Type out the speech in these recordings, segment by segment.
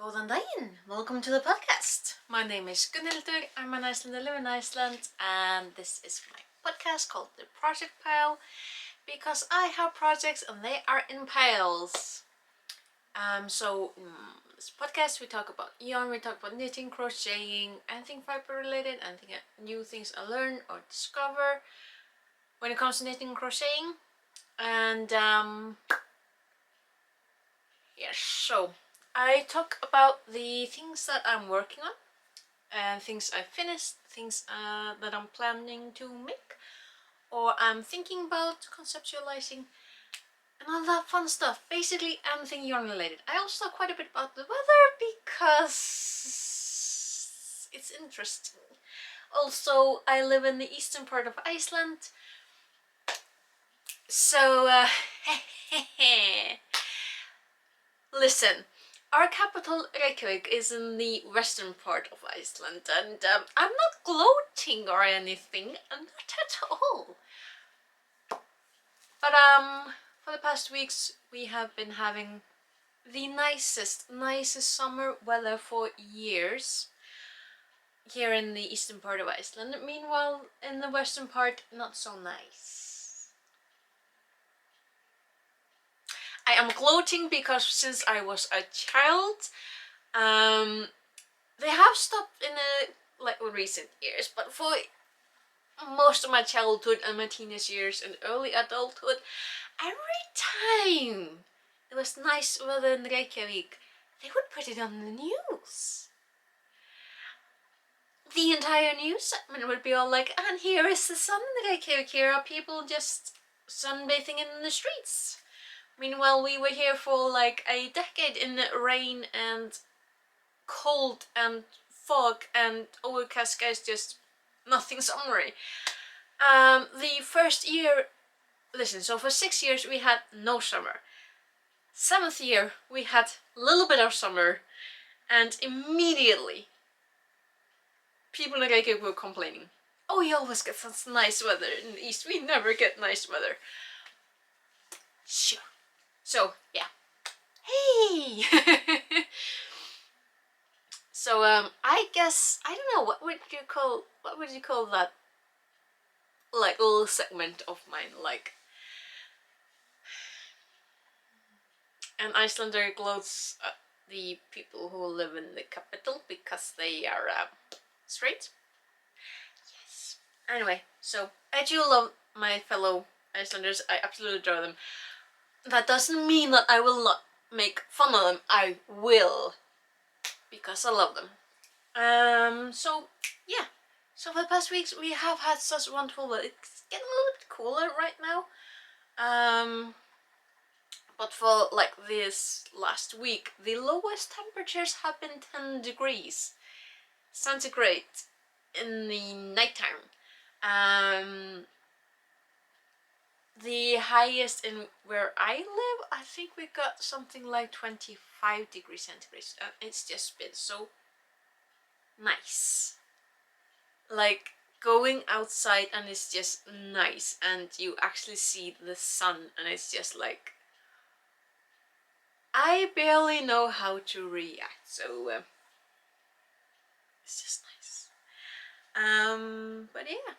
Góðan daginn! Welcome to the podcast. My name is Gunnhildur, I'm an Icelander, live in Iceland, and this is my podcast called The Project Pile because I have projects and they are in piles. This podcast we talk about yarn, we talk about knitting, crocheting, anything fiber related, anything new things I learn or discover when it comes to knitting and crocheting. And yes, so I talk about the things that I'm working on, and things I finished, things that I'm planning to make, or I'm thinking about conceptualizing, and all that fun stuff. Basically anything yarn related. I also talk quite a bit about the weather because it's interesting. Also, I live in the eastern part of Iceland, so listen, our capital Reykjavik is in the western part of Iceland, and I'm not gloating or anything, not at all. But for the past weeks we have been having the nicest summer weather for years here in the eastern part of Iceland. Meanwhile, in the western part, not so nice. I am gloating because since I was a child, they have stopped in recent years, but for most of my childhood and my teenage years and early adulthood, every time it was nice weather in Reykjavik, they would put it on the news. The entire news segment would be all like, and here is the sun in Reykjavik, here are people just sunbathing in the streets. Meanwhile, we were here for like a decade in rain and cold and fog and overcast skies, just nothing summery. The first year, so for 6 years we had no summer. 7th year we had a little bit of summer, and immediately people in Reykjavik were complaining. Oh, you always get such nice weather in the east, we never get nice weather. Sure. So, yeah. Hey! So, I guess, I don't know, what would you call that, like, little segment of mine, like, an Icelander gloats at the people who live in the capital because they are, straight? Yes. Anyway, so, I do love my fellow Icelanders, I absolutely adore them. That doesn't mean that I will not make fun of them, I will, because I love them. So, yeah. So for the past weeks we have had such wonderful weather. It's getting a little bit cooler right now. But for like this last week, the lowest temperatures have been 10 degrees centigrade in the nighttime. The highest in where I live, I think we got something like 25 degrees centigrade. It's just been so nice. Like going outside and it's just nice, and you actually see the sun, and it's just like, I barely know how to react, so it's just nice. But yeah,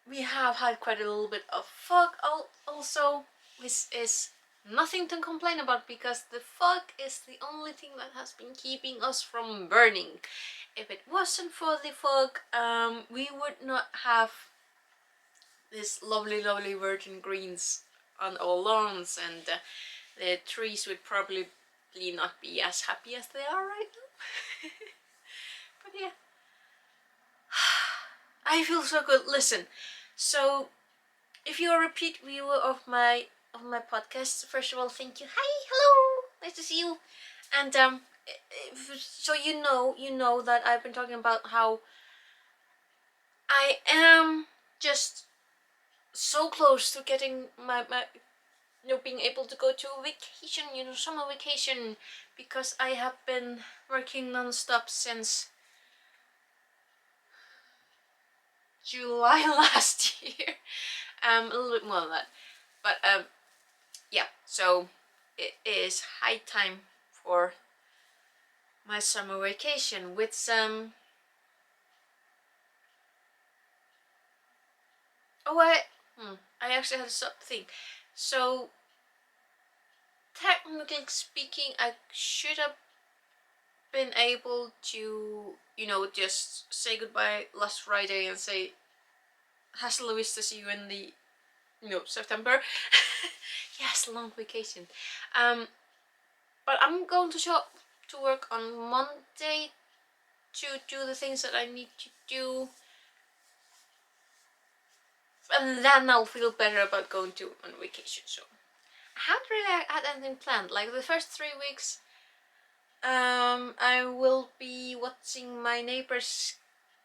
we have had quite a little bit of fog also, which is nothing to complain about because the fog is the only thing that has been keeping us from burning. If it wasn't for the fog, we would not have this lovely virgin greens on our lawns, and the trees would probably not be as happy as they are right now. But yeah, I feel so good. Listen, so if you're a repeat viewer of my podcast, first of all, thank you. Hi, hello, nice to see you. And so you know that I've been talking about how I am just so close to getting my being able to go to a vacation, summer vacation, because I have been working non-stop since July last year. A little bit more than that, but yeah, so it is high time for my summer vacation with some. Oh, I actually had to stop to think. So, technically speaking, I should have been able to, just say goodbye last Friday and say, hasta la vista, see you in the, September. Yes, long vacation. But I'm going to work on Monday to do the things that I need to do. And then I'll feel better about going on vacation, so. I haven't really had anything planned. Like the first 3 weeks, I will be watching my neighbor's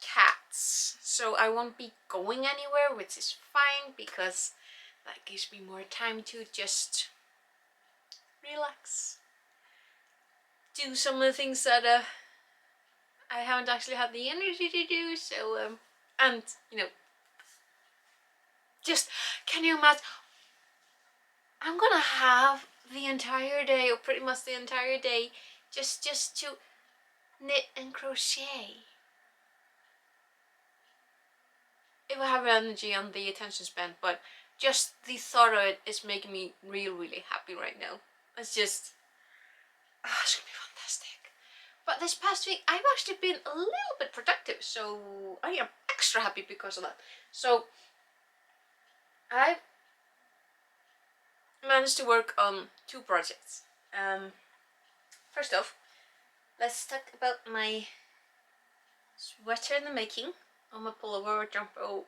cats, so I won't be going anywhere, which is fine because that gives me more time to just relax, do some of the things that I haven't actually had the energy to do. So and just, can you imagine? I'm gonna have the entire day, or pretty much the entire day, just to knit and crochet. If I have energy and the attention span, but just the thought of it is making me really happy right now. It's just, it's gonna be fantastic. But this past week, I've actually been a little bit productive, so I am extra happy because of that. So I've managed to work on 2 projects. First off, let's talk about my sweater in the making, on my pullover or jumper,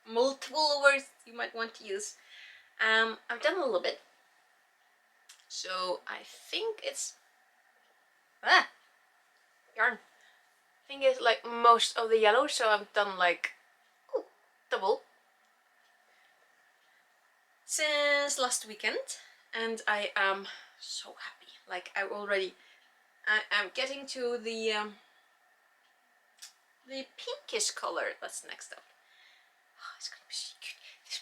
multiple words you might want to use. I've done a little bit, so I think it's yarn. I think it's like most of the yellow, so I've done like double since last weekend, and I am so happy. Like I'm getting to the pinkish color that's next up. Oh, it's gonna be so cute.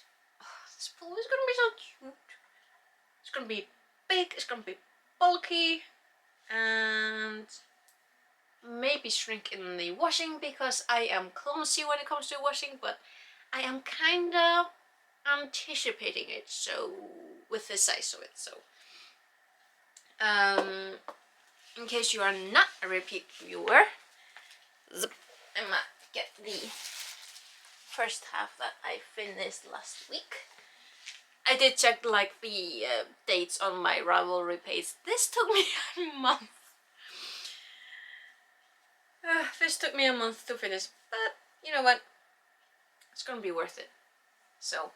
This pullover is gonna be so cute. It's gonna be big, it's gonna be bulky, and maybe shrink in the washing because I am clumsy when it comes to washing, but I am kinda anticipating it, so with the size of it. So in case you are not a repeat viewer, I'm gonna get the first half that I finished last week. I did check like the dates on my Ravelry page. This took me a month. This took me a month to finish, but you know what? It's gonna be worth it. So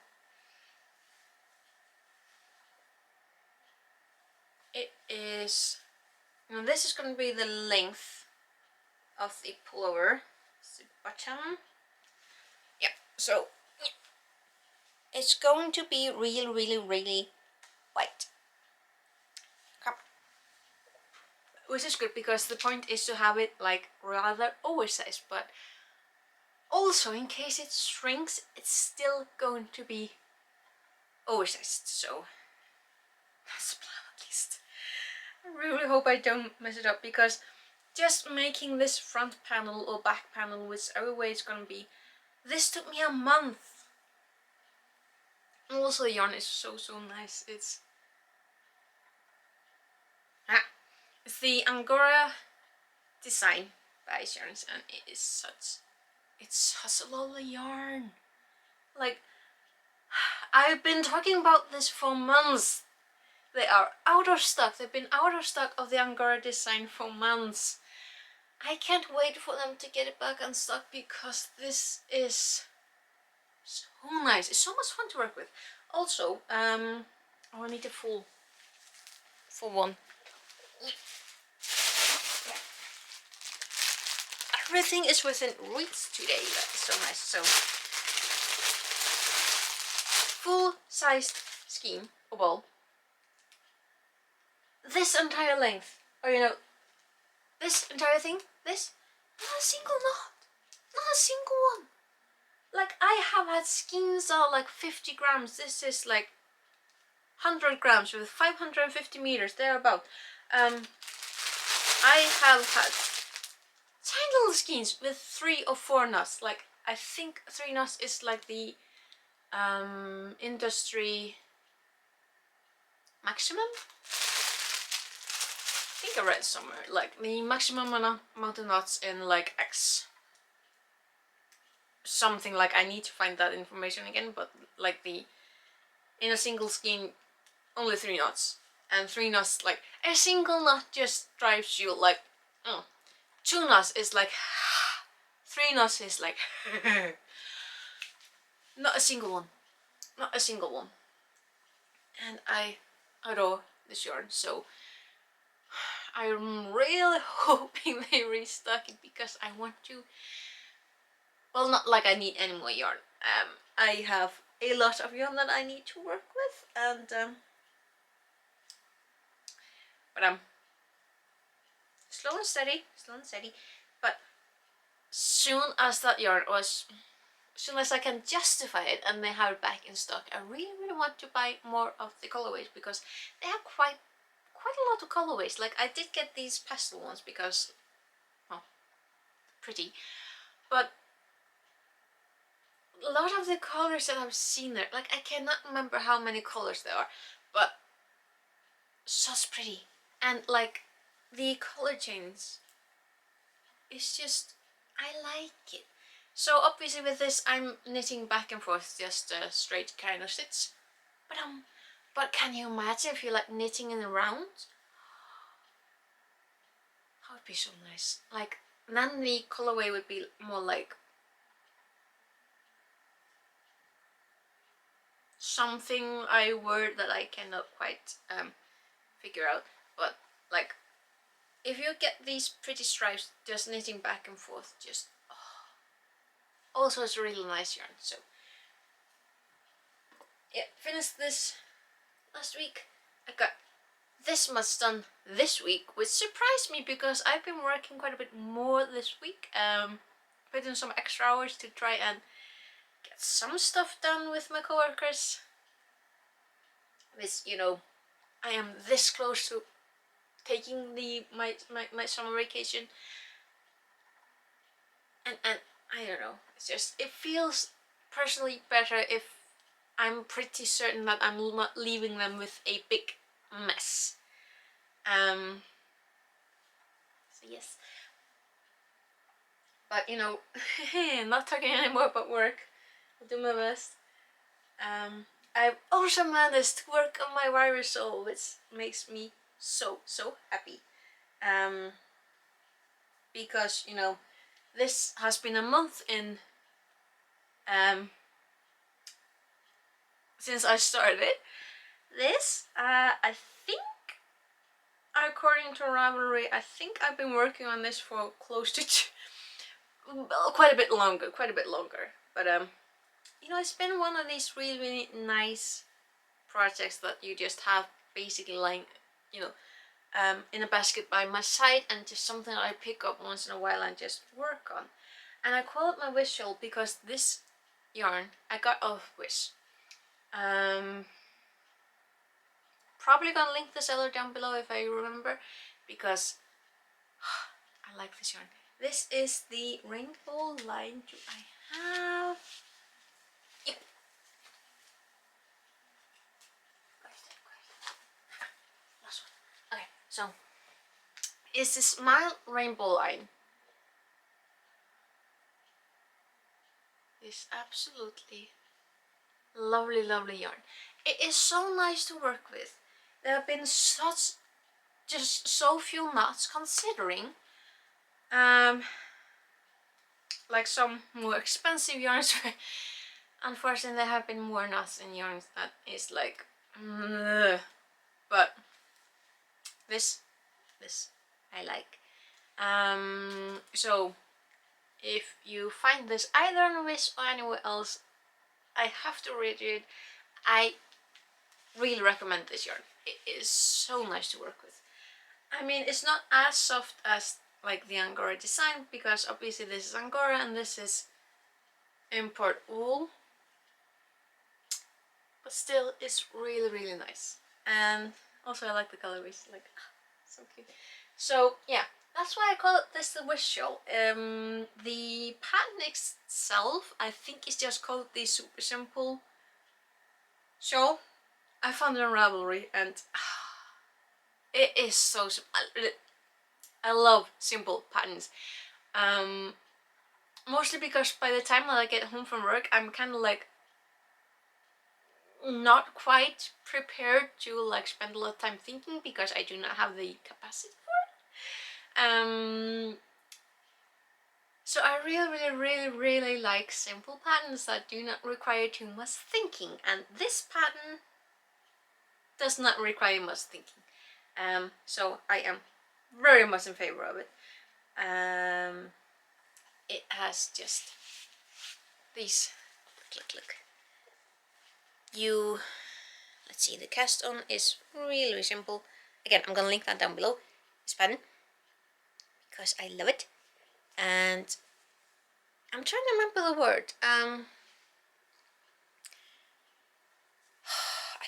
it is. Now this is gonna be the length of the pullover. It's the bottom. Yeah. So it's going to be really white. Which is good because the point is to have it like rather oversized, but also in case it shrinks, it's still going to be oversized. So that's the plan, at least. I really hope I don't mess it up, because just making this front panel or back panel, whichever way it's gonna be, this took me a month. And also the yarn is so nice. It's the Angora Design by Yarns, and it's such a lovely yarn. Like, I've been talking about this for months. They are out of stock. They've been out of stock of the Angora Design for months. I can't wait for them to get it back on stock, because this is so nice. It's so much fun to work with. Also, I need a full one. Everything is within reach today. That is so nice. So, full-sized skein or ball. This entire length, or this entire thing. This, not a single knot, not a single one. Like, I have had skeins that are like 50 grams. This is like 100 grams with 550 meters thereabout. I have had tiny little skeins with 3 or 4 knots. Like I think 3 knots is like the industry maximum. I think I read somewhere like the maximum amount of knots in like X something. Like I need to find that information again, but like the in a single skein only 3 knots, and 3 knots, like a single knot just drives you like 2 knots is like 3 knots is like not a single one, not a single one. And I adore this yarn, so I'm really hoping they restock it because I want to. Well, not like I need any more yarn. I have a lot of yarn that I need to work with, and but I'm slow and steady, slow and steady. But soon as that yarn was, soon as I can justify it and they have it back in stock, I really, really want to buy more of the colorways because they have quite a lot of colorways. Like I did get these pastel ones because, well, pretty, but a lot of the colors that I've seen there, like I cannot remember how many colors there are, but such pretty. And like the color change, it's just, I like it. So obviously with this I'm knitting back and forth just a straight kind of stitch, but can you imagine if you like knitting in a round? That would be so nice. Like then the colorway would be more like something I word that I cannot quite figure out, but like if you get these pretty stripes just knitting back and forth, just also it's a really nice yarn. So yeah, finished this last week. I got this much done this week, which surprised me because I've been working quite a bit more this week. Put in some extra hours to try and get some stuff done with my coworkers. Which, you know, I am this close to taking my summer vacation, and I don't know, it's just, it feels personally better if I'm pretty certain that I'm not leaving them with a big mess. So yes, but you know, not talking anymore about work. I'll do my best. I've also managed to work on my virus soul, which makes me so happy. Because you know, this has been a month in since I started this. I think, according to Ravelry, I think I've been working on this for close to quite a bit longer. But you know, it's been one of these really, really nice projects that you just have basically lying, you know, in a basket by my side, and just something that I pick up once in a while and just work on. And I call it my wish shawl because this yarn I got off Wish. Probably gonna link the seller down below if I remember, because I like this yarn. This is the Rainbow Line. Do I have? Yep. Last one. Okay, so it's the Smile Rainbow Line. This absolutely lovely yarn. It is so nice to work with. There have been just so few knots, considering like some more expensive yarns. Unfortunately, there have been more knots in yarns that is like but this I like. So if you find this either on Wish or anywhere else, I have to read it. I really recommend this yarn. It is so nice to work with. I mean, it's not as soft as like the Angora design, because obviously this is Angora and this is import wool. but still it's really really nice. And also I like the colorways, like so cute. So yeah, that's why I call it this the wish shawl. The pattern itself I think is just called the Super Simple shawl. I found it on Ravelry and it is so simple. I love simple patterns. Mostly because by the time that I get home from work, I'm kind of like not quite prepared to like spend a lot of time thinking because I do not have the capacity for it. So I really like simple patterns that do not require too much thinking, and this pattern does not require much thinking. So I am very much in favor of it. It has just these, look. Let's see, the cast on is really simple. Again, I'm gonna link that down below, this pattern, because I love it. And I'm trying to remember the word. I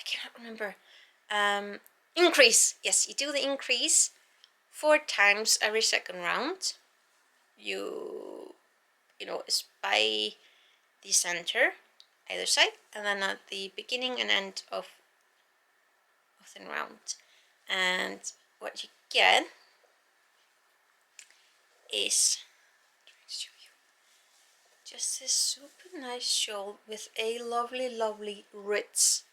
cannot remember. Increase. Yes, you do the increase 4 times every second round. You know, it's by the center, either side, and then at the beginning and end of the round. And what you get is, show you, just this super nice shawl with a lovely Ritz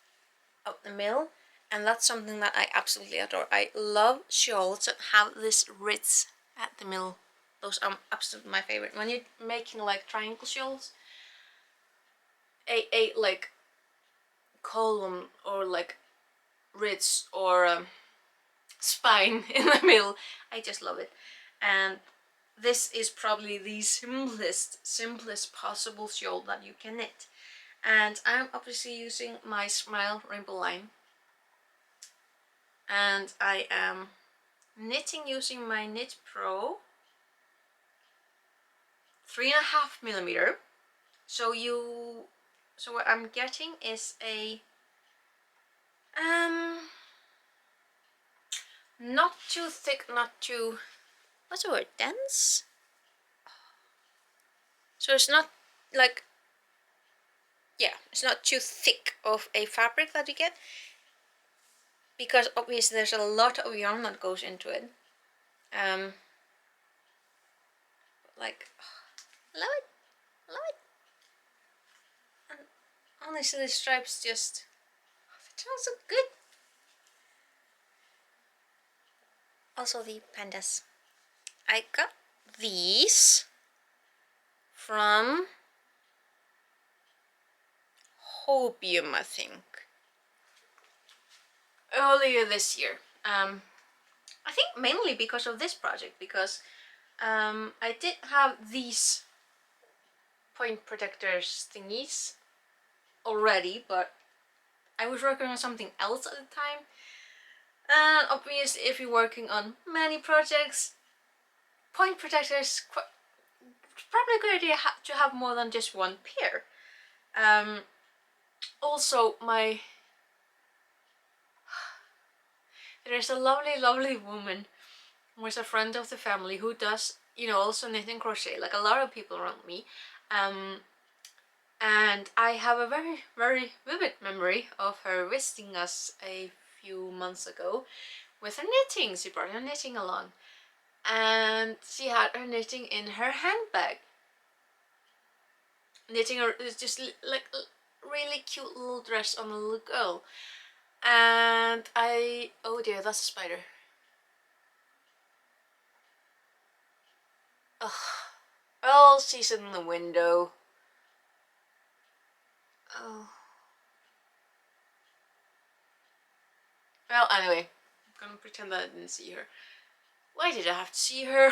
out the middle, and that's something that I absolutely adore. I love shawls that have this Ritz at the middle. Those are absolutely my favorite. When you're making like triangle shawls, a like column or like Ritz or spine in the middle, I just love it. And this is probably the simplest possible shawl that you can knit. And I'm obviously using my Smile Rainbow line, and I am knitting using my Knit Pro 3.5mm. So what I'm getting is a not too thick, not too, what's the word, dense? So it's not like, yeah, it's not too thick of a fabric that you get, because obviously there's a lot of yarn that goes into it. Like, love it. And honestly, the stripes just, it smells so good. Also the pandas. I got these from Hobium, I think, earlier this year. I think mainly because of this project, because I did have these point protectors thingies already, but I was working on something else at the time. And obviously, if you're working on many projects, point protectors, probably a good idea to have more than just one pair. Also, there's a lovely woman who is a friend of the family who does, you know, also knit and crochet, like a lot of people around me. And I have a very vivid memory of her visiting us a few months ago with her knitting. She brought her knitting along, and she had her knitting in her handbag. Knitting her just like a really cute little dress on a little girl. And oh dear, that's a spider. Ugh. Oh, she's in the window. Oh. Well, anyway, I'm gonna pretend that I didn't see her. Why did I have to see her?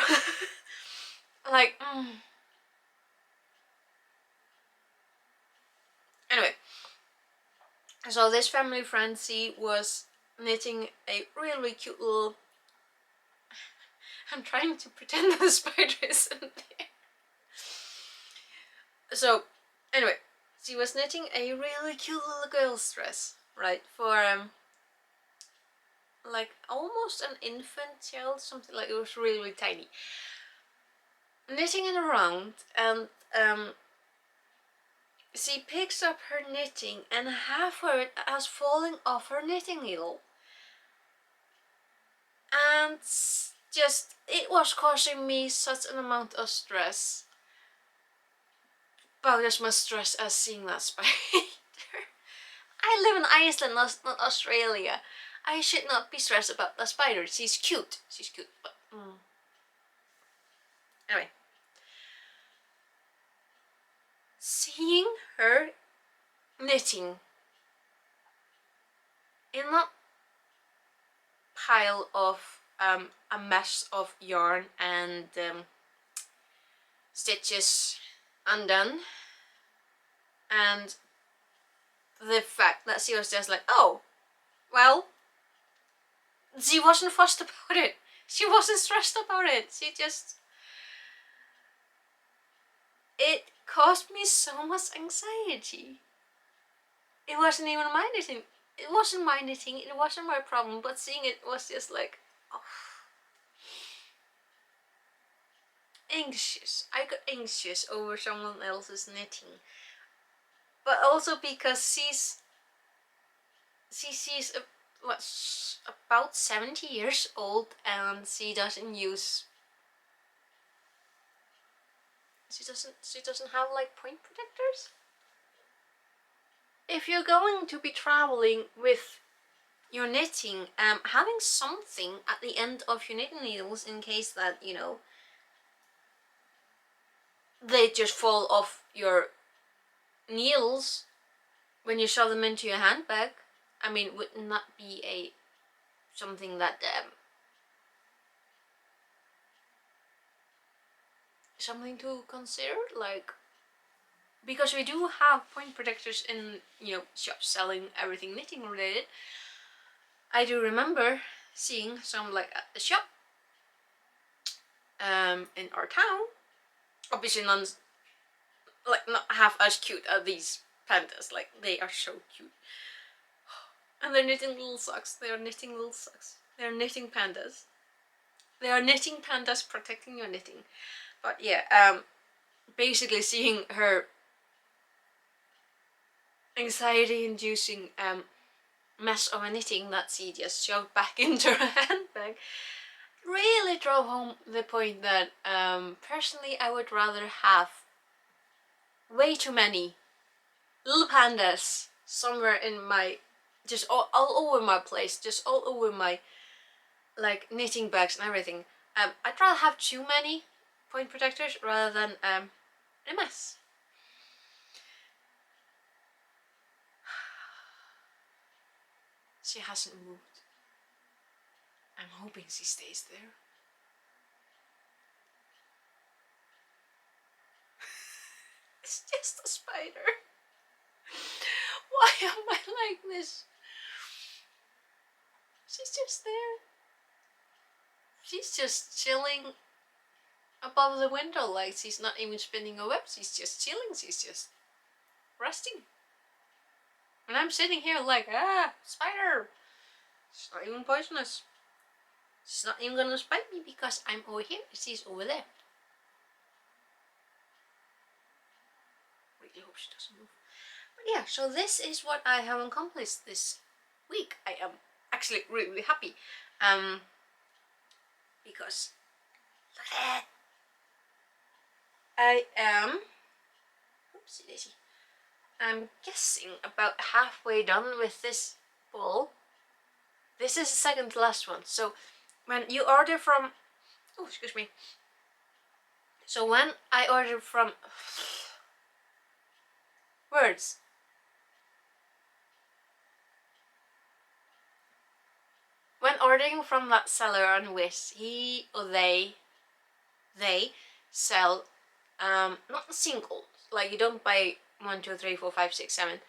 Like, Anyway, so this family friend, she was knitting a really cute little... I'm trying to pretend that the spider isn't there. So, anyway, she was knitting a really cute little girl's dress, right, for like almost an infant child, something like, it was really, really tiny. Knitting it around, and she picks up her knitting and half of it has falling off her knitting needle. And just, it was causing me such an amount of stress. About as much stress as seeing that spider. I live in Iceland, not Australia. I should not be stressed about the spider. She's cute. She's cute, but anyway. Seeing her knitting in that pile of a mess of yarn and stitches undone, and the fact that she was just like, oh, well, she wasn't fussed about it. She wasn't stressed about it. She just... It caused me so much anxiety. It wasn't even my knitting. It wasn't my knitting. It wasn't my problem. But seeing it was just like, oh. Anxious. I got anxious over someone else's knitting. But also because she's about 70 years old, and she doesn't have like point protectors. If you're going to be traveling with your knitting, having something at the end of your knitting needles in case that, you know, they just fall off your needles when you shove them into your handbag, I mean, would not be something that something to consider, like, because we do have point protectors in, you know, shops selling everything knitting related. I do remember seeing some like at the shop in our town. Obviously not half as cute as these pandas. Like, they are so cute. And they're knitting little socks. They are knitting little socks. They are knitting pandas. They are knitting pandas protecting your knitting. But yeah, basically seeing her anxiety-inducing mess of a knitting that she just shoved back into her handbag really drove home the point that personally I would rather have way too many little pandas somewhere in my, just all over my place, just all over my like knitting bags and everything. I'd rather have too many point protectors rather than a mess. She hasn't moved. I'm hoping she stays there. It's just a spider. Why am I like this? She's just there. She's just chilling above the window, like she's not even spinning a web. She's just chilling. She's just resting. And I'm sitting here like, spider. She's not even poisonous. She's not even gonna spite me because I'm over here. She's over there. Really hope she doesn't move. But yeah, so this is what I have accomplished this week. I am actually really, really happy. Because look at that. I am, oopsie daisy, I'm guessing about halfway done with this ball. This is the second to last one. So when you order from, oh, excuse me. So when I order from words, when ordering from that seller on Wish, he or they sell not single, like you don't buy 1, 2, 3, 4, 5, 6, 7.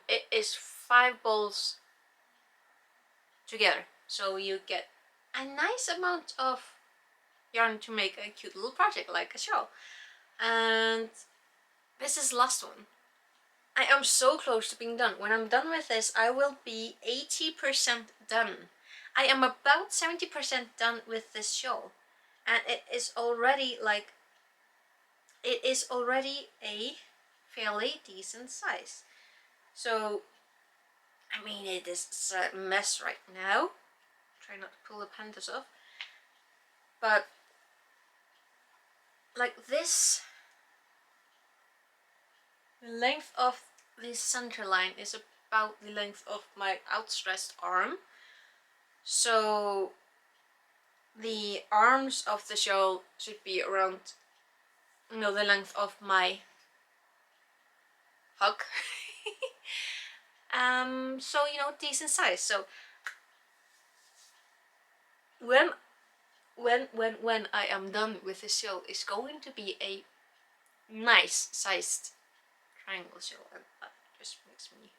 It is 5 balls together, so you get a nice amount of yarn to make a cute little project like a shawl. And this is the last one. I am so close to being done. When I'm done with this, I will be 80% done. I am about 70% done with this shawl, and it is already like, it is already a fairly decent size. So, I mean, it is a mess right now. Try not to pull the panties off. But, like this, the length of this center line is about the length of my outstretched arm. So, the arms of the shawl should be around, you know, the length of my hug. So, you know, decent size. So when I am done with this shawl, it's going to be a nice sized triangle shawl, and that just makes me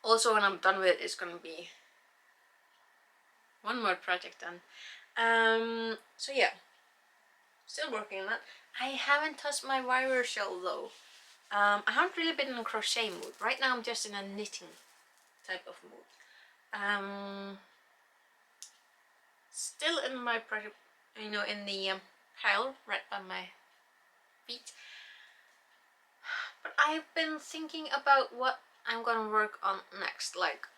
also, when I'm done with it, it's gonna be one more project done. So yeah, still working on that. I haven't touched my wire shawl though. I haven't really been in a crochet mood. Right now I'm just in a knitting type of mood. Still in my project, you know, in the pile right by my feet. But I've been thinking about what I'm gonna work on next. Like,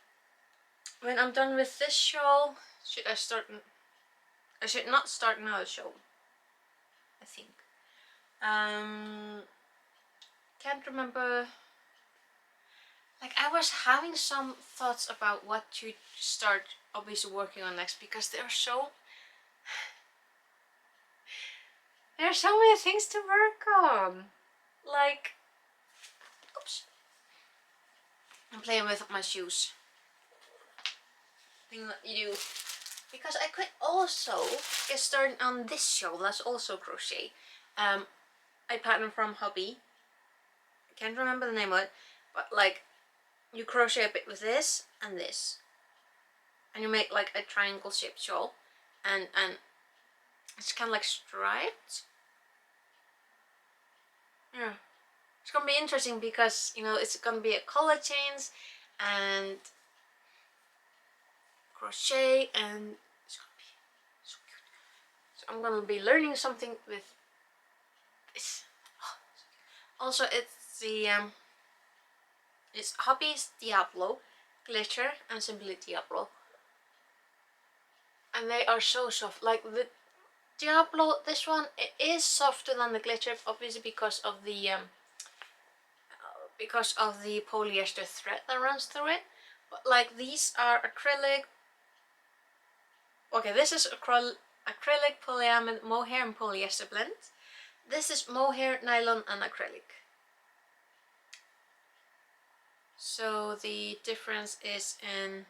when I'm done with this shawl, should I start? I should not start another shawl, I think. Can't remember. Like, I was having some thoughts about what to start obviously working on next, because there are so many things to work on. Like, oops, I'm playing with my shoes. Thing that you do. Because I could also get started on this shawl. That's also crochet. I patterned from Hobby. I can't remember the name of it, but like, you crochet a bit with this and this, and you make like a triangle shaped shawl, and it's kind of like striped. Yeah, it's gonna be interesting because, you know, it's gonna be a color chains and crochet, and it's gonna be so cute. So I'm gonna be learning something with this. Also, it's the it's Hobby's Diablo Glitter and Simply Diablo, and they are so soft. Like the Diablo, this one, it is softer than the glitter, obviously because of the polyester thread that runs through it. But like, these are acrylic. Okay, this is acrylic, polyamide, mohair and polyester blend. This is mohair, nylon and acrylic. So the difference is in,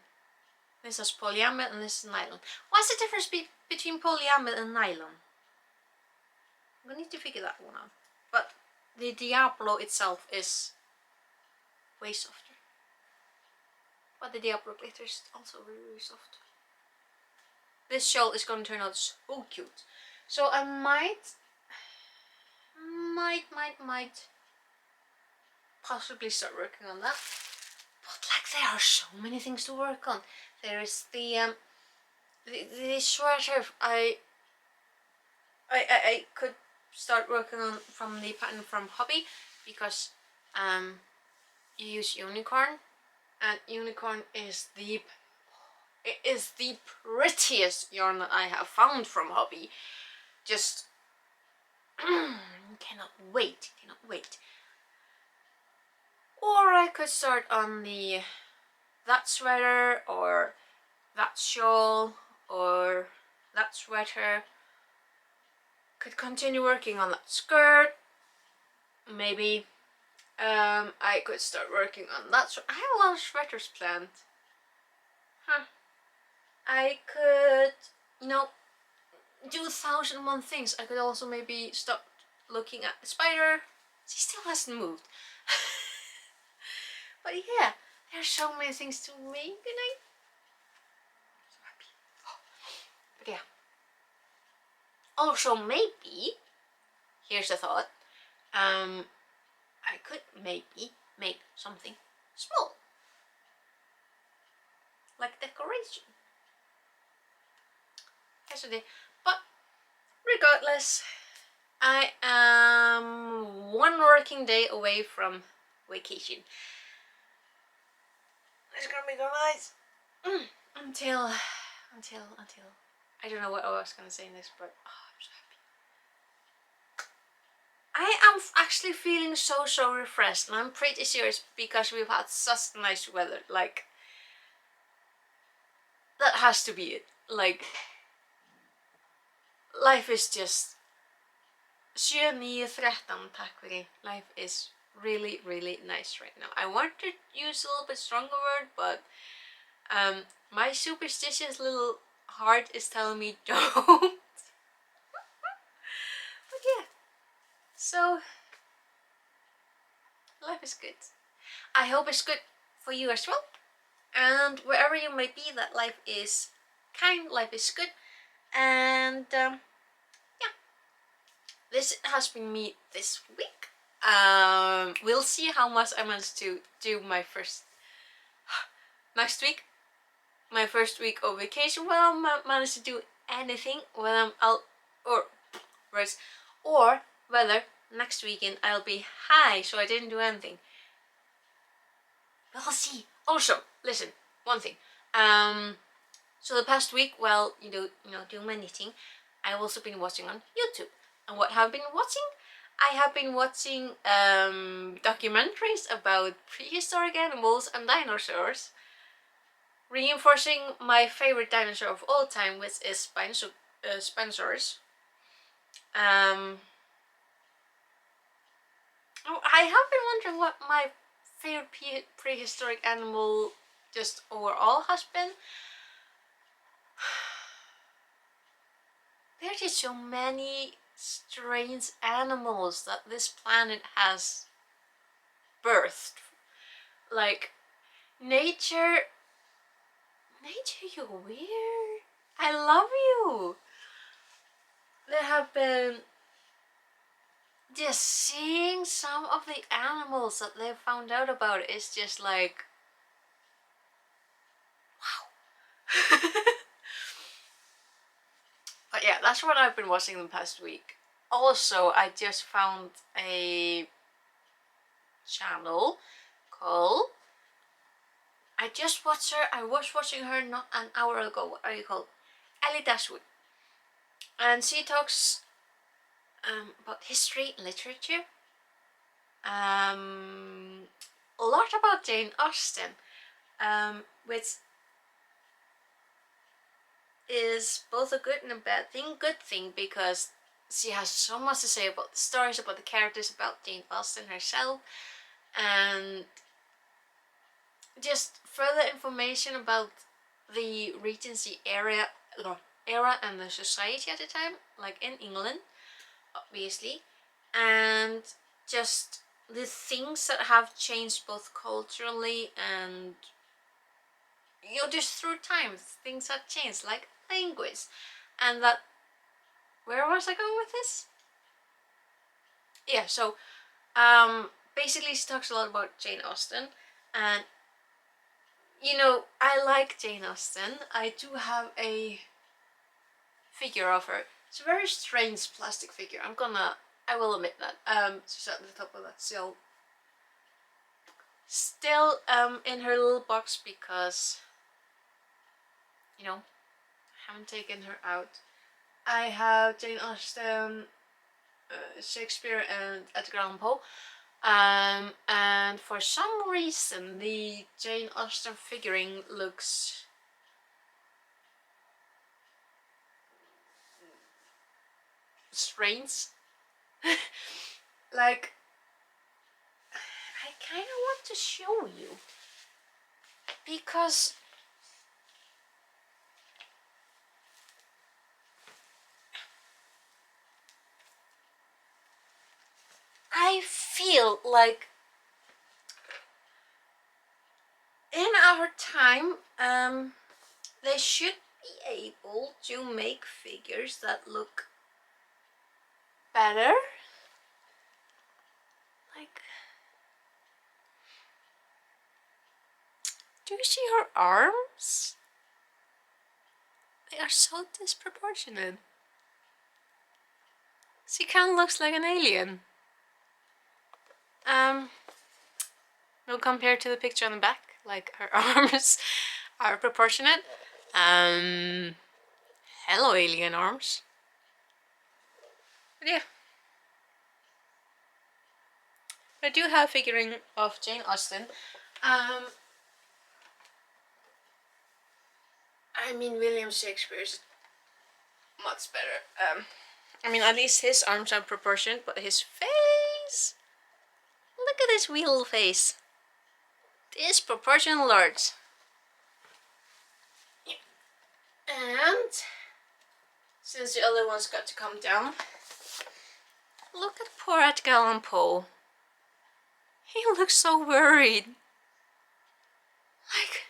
this is polyamide and this is nylon. What's the difference between polyamide and nylon? We need to figure that one out. But the Diablo itself is way softer. But the Diablo glitter is also really soft. This shawl is going to turn out so cute. So I might possibly start working on that. But like, there are so many things to work on. There is the sweater. I could start working on from the pattern from Hobby, because you use unicorn, and unicorn is the prettiest yarn that I have found from Hobby. Just cannot wait. Or I could start on that sweater, or that shawl, or that sweater. Could continue working on that skirt. Maybe I could start working on that. I have a lot of sweaters planned. I could, you know, do 1,001 things. I could also maybe stop looking at the spider. She still hasn't moved. But yeah, there's so many things to make, and I'm so happy. But yeah. Also, maybe, here's a thought. I could maybe make something small, like decoration. Yesterday, but regardless, I am one working day away from vacation. It's gonna be so nice. Until I don't know what I was gonna say next, but I'm so happy. I am actually feeling so refreshed, and I'm pretty serious because we've had such nice weather. Like, that has to be it. Like, life is just 7, 9, 13, tack fyrir. Life is really nice right now. I want to use a little bit stronger word, but my superstitious little heart is telling me don't. But yeah, so life is good. I hope it's good for you as well. And wherever you may be, that life is kind, life is good. And yeah, this has been me this week. We'll see how much I manage to do my first next week. My first week of vacation. Well, I manage to do anything when I'm out, or whether next weekend I'll be high, so I didn't do anything. We'll see. Also, listen, one thing. So the past week, well, doing my knitting, I've also been watching on YouTube. And what have I been watching? I have been watching documentaries about prehistoric animals and dinosaurs, reinforcing my favorite dinosaur of all time, which is Spinosaurus. I have been wondering what my favorite prehistoric animal just overall has been. There are just so many strange animals that this planet has birthed. Like, nature, you're weird. I love you. There have been just seeing some of the animals that they've found out about is just like, wow. But yeah, that's what I've been watching the past week. Also, I just found a channel called, I was watching her not an hour ago. What are you called? Ellie Dashwood. And she talks about history and literature. A lot about Jane Austen, which is both a good and a bad thing. Good thing because she has so much to say about the stories, about the characters, about Jane Austen herself, and just further information about the Regency era and the society at the time, like in England, obviously, and just the things that have changed both culturally and just through time. Things have changed, like language, and that. Where was I going with this? Yeah, so basically she talks a lot about Jane Austen, and I like Jane Austen. I do have a figure of her. It's a very strange plastic figure. I will admit that. She's at the top of that shelf. Still in her little box because I haven't taken her out. I have Jane Austen, Shakespeare, and Edgar Allan Poe. And for some reason the Jane Austen figurine looks strange. Like, I kind of want to show you because I feel like in our time they should be able to make figures that look better. Like, Do you see her arms? They are so disproportionate. She kind of looks like an alien. No, compared to the picture on the back, like her arms are proportionate. Hello, alien arms. But yeah. I do have a figurine of Jane Austen. I mean, William Shakespeare is much better. I mean, at least his arms are proportioned, but his face... Look at his wee little face. Disproportionate large. Yeah. And since the other one's got to come down, look at poor Edgar Allan Poe. He looks so worried. Like...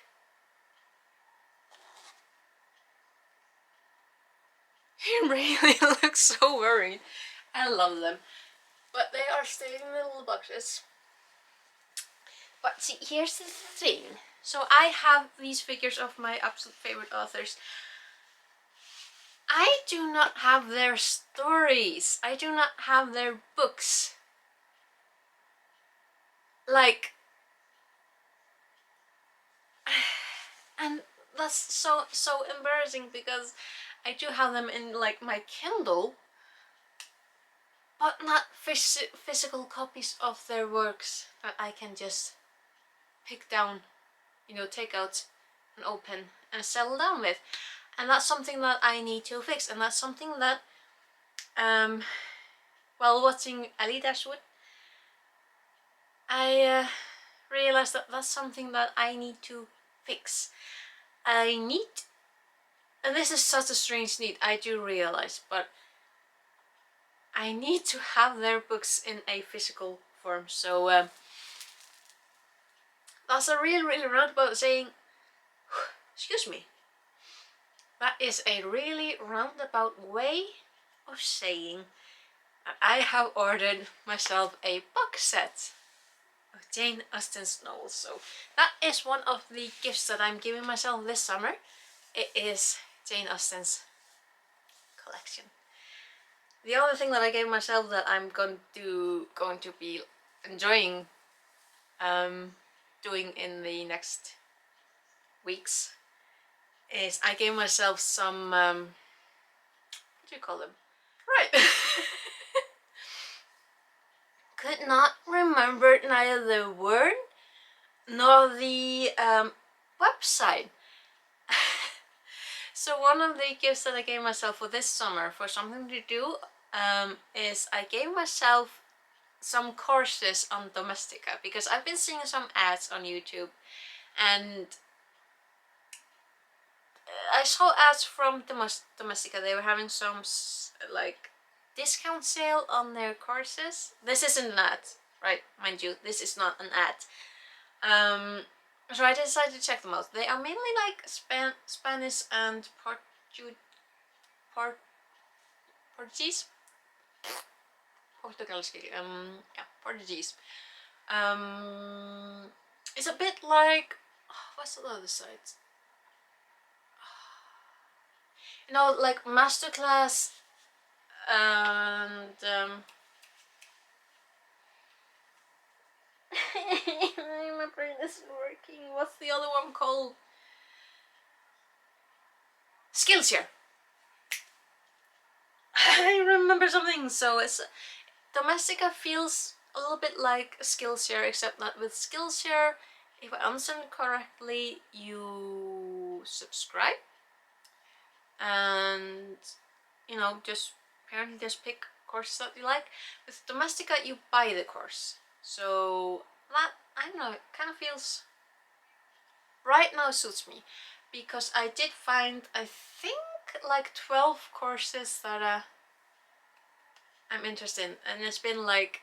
He really looks so worried. I love them. But they are staying in little boxes. But see, here's the thing. So I have these figures of my absolute favorite authors. I do not have their stories. I do not have their books. Like... And that's so embarrassing because I do have them in like my Kindle, but not physical copies of their works that I can just pick down, you know, take out and open and settle down with. And that's something that I need to fix, and that's something that while watching Ellie Dashwood, I realized that that's something that I need to fix. I need, and this is such a strange need, I do realize, but I need to have their books in a physical form. So that's a really roundabout saying, excuse me. That is a really roundabout way of saying that I have ordered myself a box set of Jane Austen's novels. So that is one of the gifts that I'm giving myself this summer. It is Jane Austen's collection. The other thing that I gave myself that I'm going to be enjoying doing in the next weeks is I gave myself some what do you call them? Right. Could not remember neither the word nor the website. So one of the gifts that I gave myself for this summer for something to do is I gave myself some courses on Domestika, because I've been seeing some ads on YouTube and I saw ads from Domestika. They were having some like discount sale on their courses. This isn't an ad, right? Mind you, this is not an ad. So I decided to check them out. They are mainly like Spanish and Portuguese. Portugalski. Yeah, Portuguese. It's a bit like, what's the other side? You know, like masterclass and my brain isn't working. What's the other one called? Skillshare. I remember something. So it's Domestika feels a little bit like Skillshare, except that with Skillshare, if I understand correctly, you subscribe and you know apparently just pick courses that you like. With Domestika, you buy the course. So that, I don't know, it kind of feels right now suits me, because I did find, I think, like 12 courses that I'm interested in, and it's been like,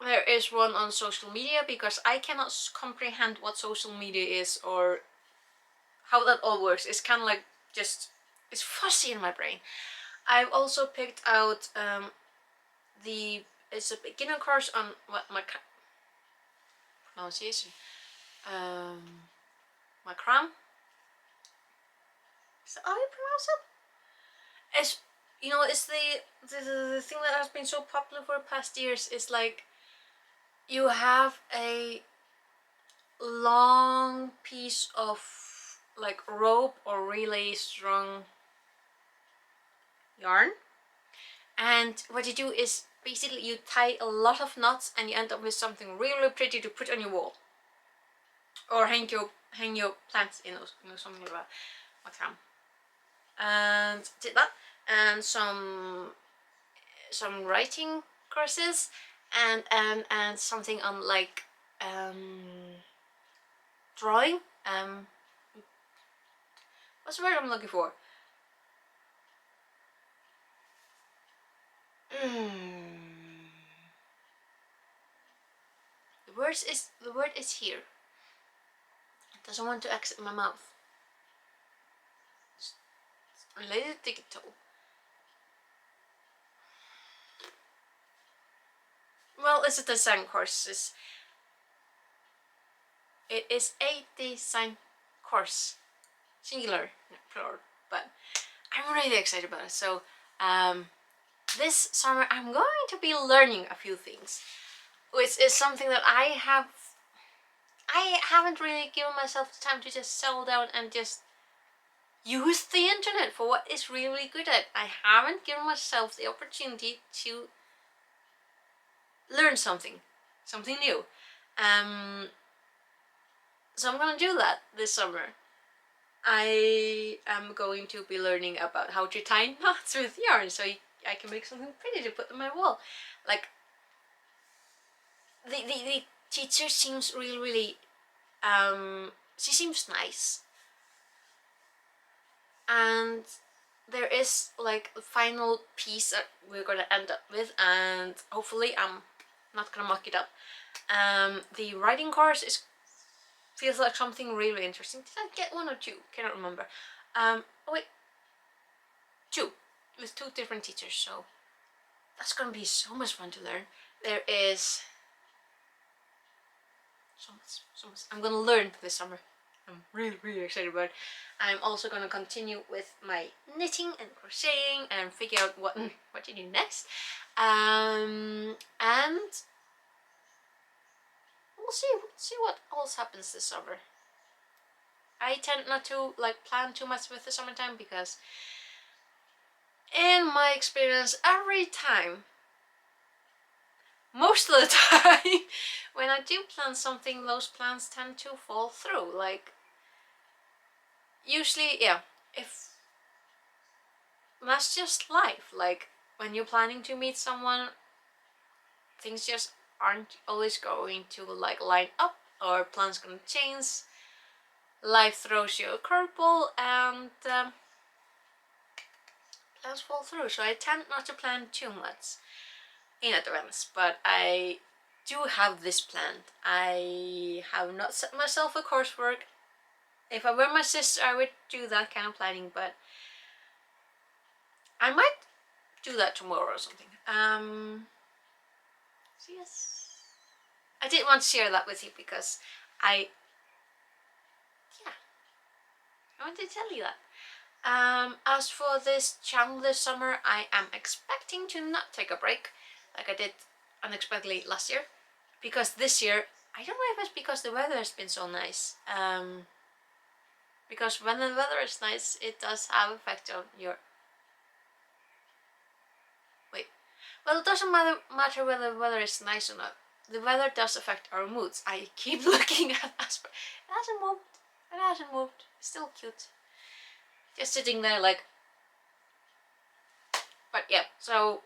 there is one on social media, because I cannot comprehend what social media is or how that all works. It's kind of like just, it's fuzzy in my brain. I've also picked out it's a beginner course on what my pronunciation. macram. Is that how you pronounce it? It's, you know, it's the thing that has been so popular for the past years. Is like you have a long piece of like rope or really strong yarn, and what you do is basically you tie a lot of knots and you end up with something really pretty to put on your wall or hang your plants in, or something like that. Macram. And did that, and some writing courses, and something on like drawing. What's the word I'm looking for? The word is here. It doesn't want to exit my mouth. It's related to digital. Well, it's a design course. It is a design course, singular, not plural. But I'm really excited about it. So this summer I'm going to be learning a few things, which is something that I haven't really given myself the time to just settle down and just use the internet for what it's really good at. I haven't given myself the opportunity to learn something new. So I'm gonna do that this summer. I am going to be learning about how to tie knots with yarn, so I can make something pretty to put on my wall. Like the teacher seems really she seems nice, and there is like the final piece that we're gonna end up with, and hopefully I'm not gonna muck it up. The writing course feels like something really interesting. Did I get one or two? Cannot remember. Oh wait, two, with two different teachers, so that's gonna be so much fun to learn. There is so much I'm gonna learn this summer. I'm really excited about it. I'm also gonna continue with my knitting and crocheting and figure out what to do next. And we'll see what else happens this summer. I tend not to like plan too much with the summertime because in my experience every time, most of the time, when I do plan something, those plans tend to fall through. Like usually, yeah, if that's just life. Like when you're planning to meet someone, things just aren't always going to like line up, or plans gonna change. Life throws you a curveball, and plans fall through. So I tend not to plan too much in advance, but I do have this planned. I have not set myself a coursework. If I were my sister, I would do that kind of planning, but I might do that tomorrow or something. So yes, I did want to share that with you because I wanted to tell you that. As for this channel this summer, I am expecting to not take a break like I did unexpectedly last year, because this year, I don't know if it's because the weather has been so nice. Because when the weather is nice, it does have effect on your... Wait. Well, it doesn't matter whether the weather is nice or not. The weather does affect our moods. I keep looking at Asper. It hasn't moved. It hasn't moved. It's still cute. Just sitting there like... But yeah, so...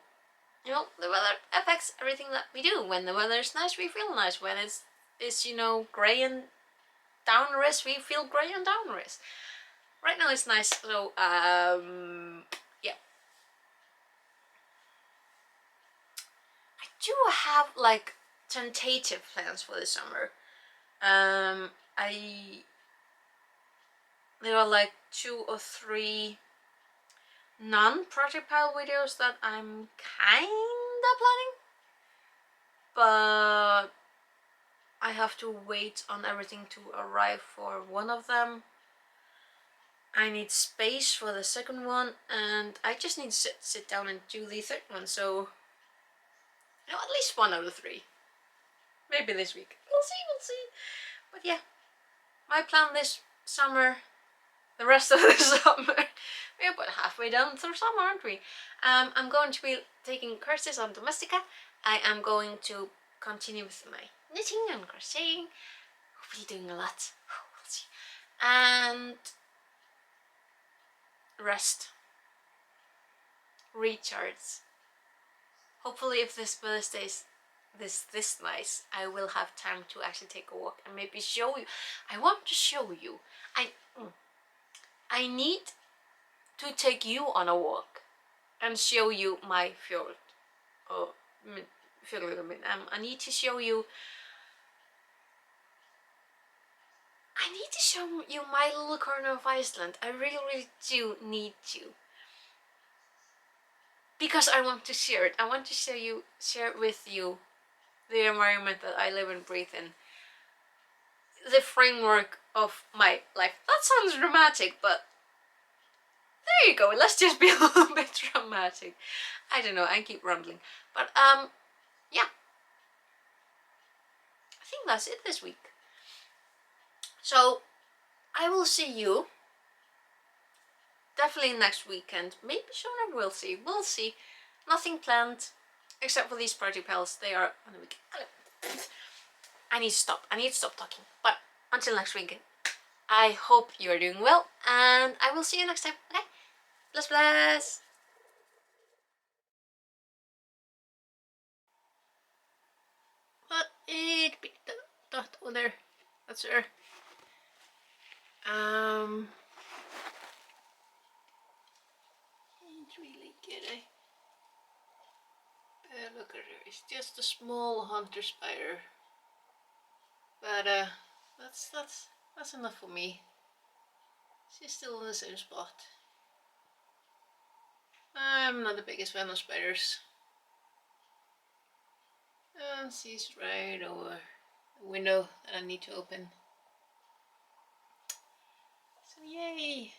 You know, the weather affects everything that we do. When the weather is nice, we feel nice. When it's you know, grey and downrisk, we feel grey and downrisk. Right now it's nice, so yeah. I do have like tentative plans for the summer. There are like 2 or 3 non-project pile videos that I'm kinda planning, but I have to wait on everything to arrive for one of them. I need space for the second one, and I just need to sit down and do the third one. So, at least one out of three. Maybe this week. We'll see. But yeah, my plan this summer, the rest of the summer, we're about halfway down through summer, aren't we? I'm going to be taking courses on Domestika. I am going to continue with my knitting and crocheting. Hopefully doing a lot. We'll see. And rest. Recharge. Hopefully if this weather stays this nice, I will have time to actually take a walk and maybe show you. I want to show you. I need to take you on a walk and show you my fjord. Oh, I need to show you. I need to show you my little corner of Iceland. I really do need to. Because I want to share it. I want to share with you the environment that I live and breathe in. The framework of my life. That sounds dramatic, but there you go. Let's just be a little bit dramatic. I don't know, I keep rambling. But yeah. I think that's it this week. So I will see you definitely next weekend. Maybe sooner, we'll see. We'll see. Nothing planned except for these party pals. They are on the weekend. I need to stop. I need to stop talking. But until next weekend, I hope you are doing well, and I will see you next time. Okay? Bless. What it be that over there? That's her. It's really good. Look at her. It's just a small hunter spider. But that's enough for me. She's still in the same spot. I'm not the biggest fan of spiders. And she's right over the window that I need to open. So yay!